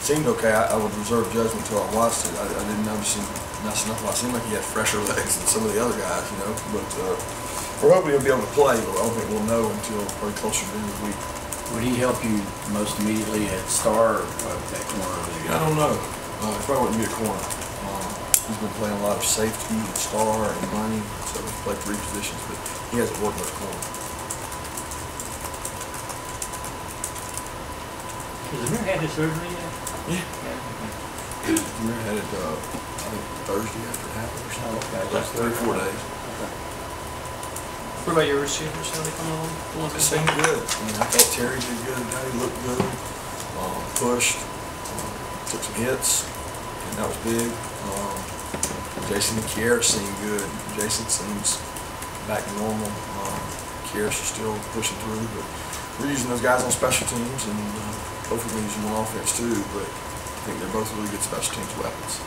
seemed okay. I would reserve judgment until I watched it. I didn't notice him messing up. It seemed like he had fresher legs than some of the other guys, you know. But we're hoping he'll be able to play, but I don't think we'll know until probably closer to the end of the week. Would he help you most immediately at star or that corner over there? I don't know. He probably wouldn't be a corner. He's been playing a lot of safety and star and money, so he's played 3 positions, but he hasn't worked much corner. Has Amir had his surgery yet? Yeah. Amir had it, I think, Thursday after it happened or something. Oh, okay. Last 3 or 4 days. Okay. What about your receivers? How they coming along? It seemed good. I mean, I thought Terry did good today. He looked good. Pushed. Took some hits, and that was big. Jason and Kiera seemed good. Jason seems back to normal. Kiera's still pushing through, but we're using those guys on special teams, and hopefully we're using them on offense too. But I think they're both really good special teams weapons.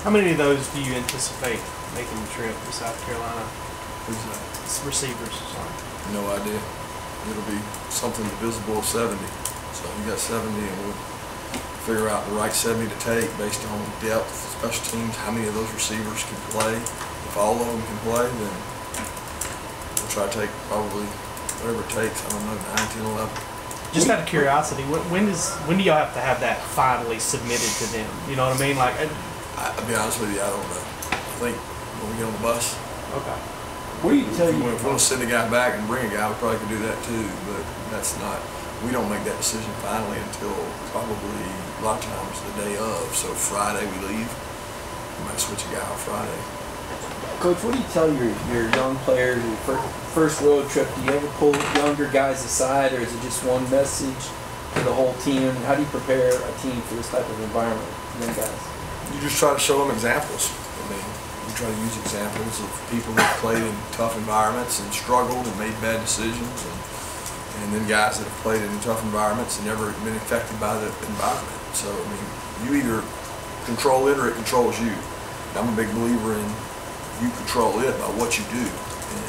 How many of those do you anticipate making the trip to South Carolina? Who's that? Receivers, sorry. No idea. It'll be something divisible of 70. So you got 70, and we'll figure out the right 70 to take based on depth, special teams, how many of those receivers can play. If all of them can play, then we'll try to take probably whatever it takes. I don't know, 9, 10, 11. Just out of curiosity, when do y'all have to have that finally submitted to them? You know what I mean? Like, I'll be honest with you, I don't know. I think when we get on the bus. Okay. What do you tell you? If we want to send a guy back and bring a guy, we probably could do that too, but that's not, we don't make that decision finally until probably a lot of times the day of. So Friday we leave, we might switch a guy on Friday. Coach, what do you tell your young players, your first road trip? Do you ever pull younger guys aside, or is it just one message to the whole team? How do you prepare a team for this type of environment, young guys? You just try to show them examples. I mean, we try to use examples of people that played in tough environments and struggled and made bad decisions, and then guys that have played in tough environments and never been affected by the environment. So, I mean, you either control it or it controls you. And I'm a big believer in you control it by what you do. And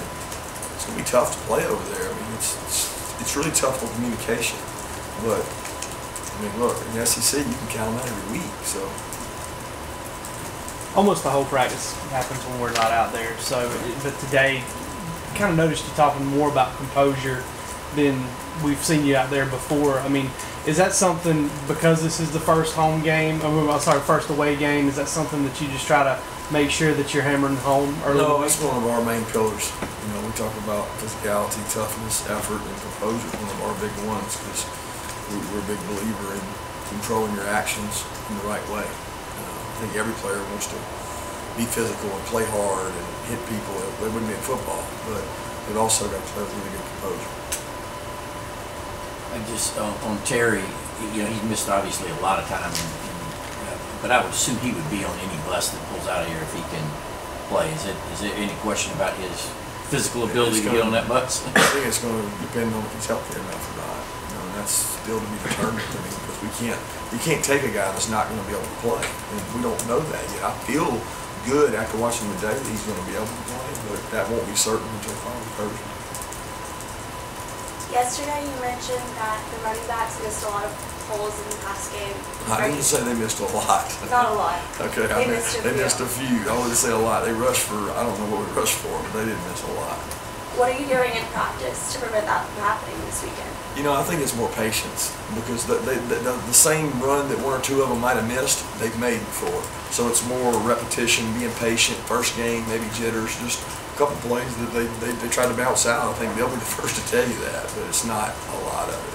it's going to be tough to play over there. I mean, it's really tough on communication. But, I mean, look, in the SEC, you can count them out every week. So. Almost the whole practice happens when we're not out there. So, but today, kind of noticed you talking more about composure than we've seen you out there before. I mean, is that something, because this is the first home game, first away game, is that something that you just try to make sure that you're hammering home early? No, that's one of our main pillars. You know, we talk about physicality, toughness, effort, and composure, one of our big ones, because we're a big believer in controlling your actions in the right way. I think every player wants to be physical and play hard and hit people. They wouldn't be in football, but they've also got to play with really good composure. And just on Terry, you know, he's missed obviously a lot of time, but I would assume he would be on any bus that pulls out of here if he can play. Is there any question about his physical ability to get on that bus? I think it's going to depend on if he's healthy enough or not. You know, and that's still to be determined. I mean, because we can't take a guy that's not going to be able to play, and we don't know that yet. I feel good after watching the day that he's going to be able to play, but that won't be certain until finally Thursday. Yesterday you mentioned that the running backs missed a lot of holes in the pass game. I didn't say they missed a lot. Not a lot. Okay, They missed a few. I wouldn't say a lot. They rushed for, I don't know what we rushed for, but they didn't miss a lot. What are you doing in practice to prevent that from happening this weekend? You know, I think it's more patience, because the same run that one or two of them might have missed, they've made before. So it's more repetition, being patient. First game, maybe jitters, just a couple plays that they tried to bounce out. I think they'll be the first to tell you that, but it's not a lot of it.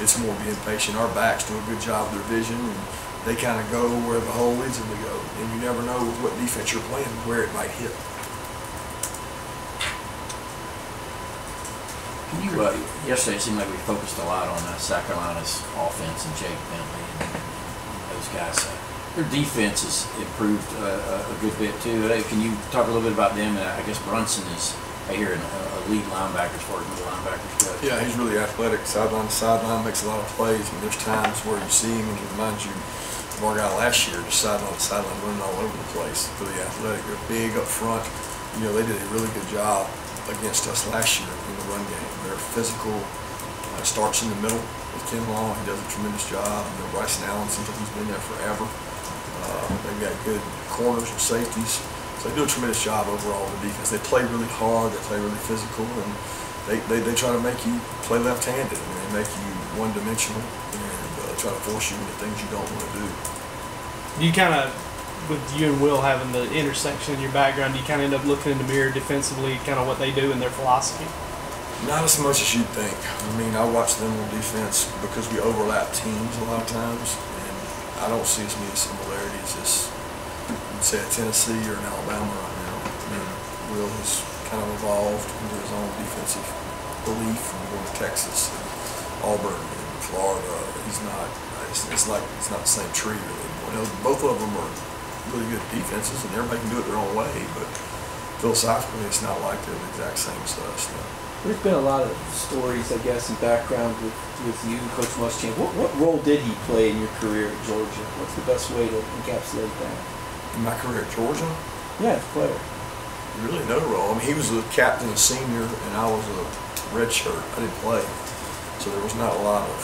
It's more being patient. Our backs do a good job of their vision, and they kind of go where the hole leads them to go. And you never know with what defense you're playing where it might hit. Yesterday it seemed like we focused a lot on South Carolina's offense and Jake Bentley and those guys. Their defense has improved a good bit too. Can you talk a little bit about them? I guess Brunson is here an elite linebacker as far as middle linebackers go. Yeah, he's really athletic. Sideline to sideline, makes a lot of plays. And there's times where you see him and he reminds you of our guy last year, just sideline to sideline, running all over the place. Really athletic. They're big up front. You know, they did a really good job against us last year in the run game. They're physical, Starts in the middle with Ken Long. He does a tremendous job. You know, Bryson Allen seems like he's been there forever. They've got good corners and safeties. So they do a tremendous job overall on the defense. They play really hard. They play really physical, and they try to make you play left-handed. I mean, they make you one-dimensional and try to force you into things you don't want to do. You kind of, with you and Will having the intersection in your background, do you kind of end up looking in the mirror defensively, kind of what they do and their philosophy? Not as much as you'd think. I mean, I watch them on defense because we overlap teams a lot of times, and I don't see as many similarities as, say, a Tennessee or an Alabama right now. I mean, Will has kind of evolved into his own defensive belief from going to Texas and Auburn and Florida. He's not. It's not the same tree really. You know, both of them are really good defenses, and everybody can do it their own way. But philosophically, it's not like they're the exact same as us. No. There's been a lot of stories, I guess, and background with you, Coach Muschamp. What role did he play in your career at Georgia? What's the best way to encapsulate that? In my career at Georgia? Yeah, as a player. Really no role. I mean, he was a captain and senior, and I was a red shirt. I didn't play. So there was not a lot of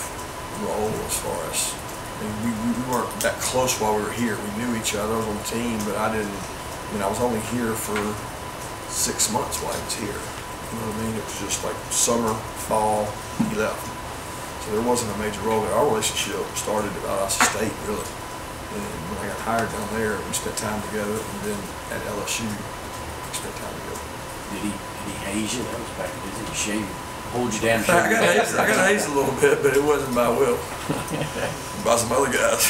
role as far as, I mean, we weren't that close while we were here. We knew each other. I was on the team, but I was only here for 6 months while he was here. You know what I mean? It was just like summer, fall, he left. So there wasn't a major role there. Our relationship started at Austin State, really. And when I got hired down there, we spent time together, and then at LSU, we spent time together. Did he haze you? That was back in the day. Did he shave you? Hold you down? I got hazed a little bit, but it wasn't by Will. By some other guys.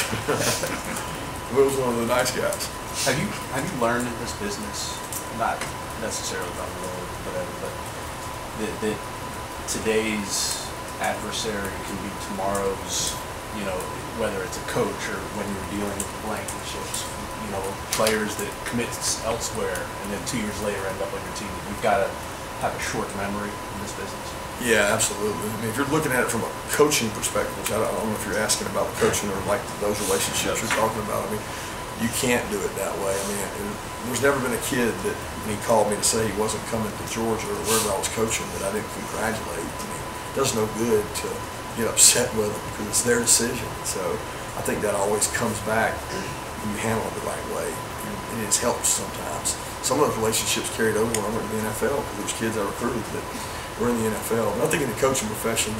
Will was one of the nice guys. Have you learned in this business, not necessarily about the role, whatever, but that today's adversary can be tomorrow's, you know, whether it's a coach or when you're dealing with Blankenships, you know, players that commit elsewhere and then 2 years later end up on your team. You've got to have a short memory in this business. Yeah, absolutely. I mean, if you're looking at it from a coaching perspective, which I don't know if you're asking about the coaching or like those relationships you're talking about, I mean, you can't do it that way. I mean, there's never been a kid that, when he called me to say he wasn't coming to Georgia or wherever I was coaching, that I didn't congratulate. I mean, it does no good to get upset with them because it's their decision. So I think that always comes back when you handle it the right way. And it helps sometimes. Some of those relationships carried over when I went to the NFL because there's kids I recruited that were in the NFL. But I think in the coaching profession,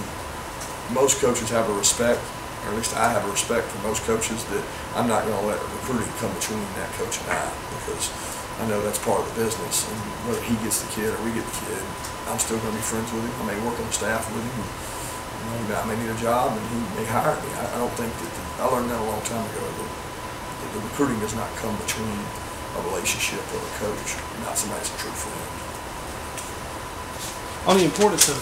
most coaches have a respect, or at least I have a respect for most coaches, that I'm not going to let recruiting come between that coach and I, because I know that's part of the business. And whether he gets the kid or we get the kid, I'm still going to be friends with him. I may work on the staff with him. I may need a job and he may hire me. I don't think that, I learned that a long time ago, that the recruiting does not come between a relationship or a coach, not somebody's a true friend. On the importance of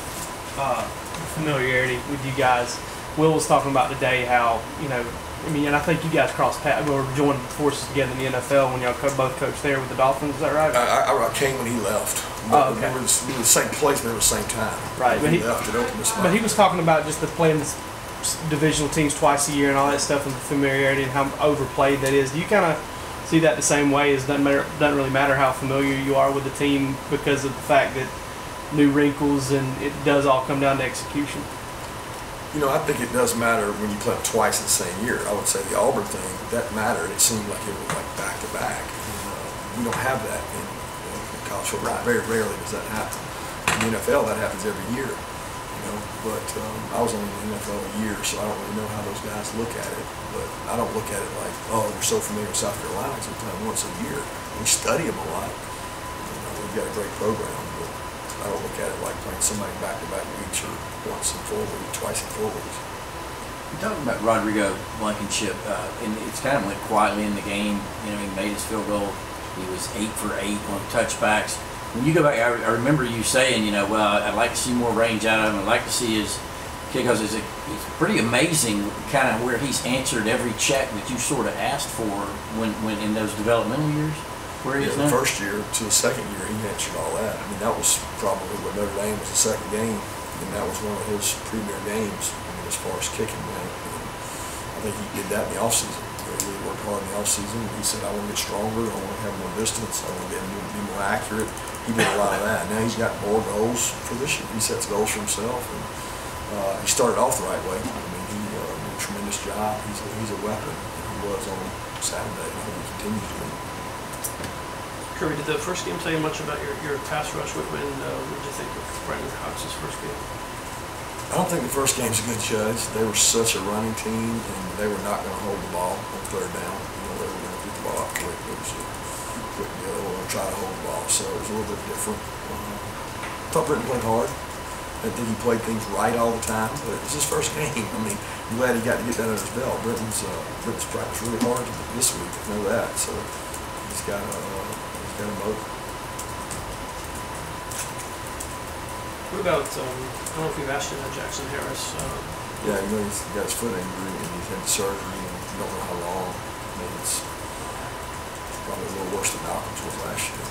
familiarity with you guys, Will was talking about today how, you know, I mean, and I think you guys crossed paths or joined forces together in the NFL when y'all both coached there with the Dolphins. Is that right? I came when he left. Oh, okay. We were the same place, but at the same time. Right. When he left, it opened us up. But he was talking about just the playing divisional teams twice a year and all that stuff, and the familiarity and how overplayed that is. Do you kind of see that the same way? As doesn't really matter how familiar you are with the team because of the fact that new wrinkles and it does all come down to execution? You know, I think it does matter when you play them twice in the same year. I would say the Auburn thing, that mattered. It seemed like it was like back to back. We don't have that in college football. Very rarely does that happen. In the NFL, that happens every year. You know, but I was only in the NFL a year, so I don't really know how those guys look at it. But I don't look at it like, oh, we're so familiar with South Carolina because we play them once a year. We study them a lot. You know, we've got a great program, but I don't look at it like playing somebody back-to-back weeks or once in 4 weeks, twice in 4 weeks. You're talking about Rodrigo Blankenship, and it's kind of went quietly in the game. You know, he made his field goal. He was 8 for 8 on touchbacks. When you go back, I remember you saying, you know, well, I'd like to see more range out of him. I'd like to see his kick, because it's pretty amazing kind of where he's answered every check that you sort of asked for when in those developmental years. Where he is the now? First year to the second year, he answered all that. I mean, that was probably what Notre Dame was the second game, and that was one of his premier games. I mean, as far as kicking went, and I think he did that in the offseason. He really worked hard in the offseason. He said, I want to get stronger. I want to have more distance. I want to be more accurate. He did a lot of that. Now he's got more goals for this year. He sets goals for himself, and He started off the right way. I mean, he did a tremendous job. He's a weapon. He was on Saturday, and I hope he continues to be. Kirby, did the first game tell you much about your pass rush? What did you think of Brandon Cox's first game? I don't think the first game's a good judge. They were such a running team, and they were not going to hold the ball on third down. You know, they were going to get the ball out quick. It was a quick deal. They were going to try to hold the ball, so it was a little bit different. I thought Britton played hard. I think he played things right all the time, but it was his first game. I mean, I'm glad he got to get that under his belt. Britton's practiced really hard this week. I know that, so he's got a motor. What about, I don't know if we've asked you that, Jackson Harris. Yeah, you know, he's got his foot injury and he's had surgery and you don't know how long. I mean, it's probably a little worse than Malcolm's was last year.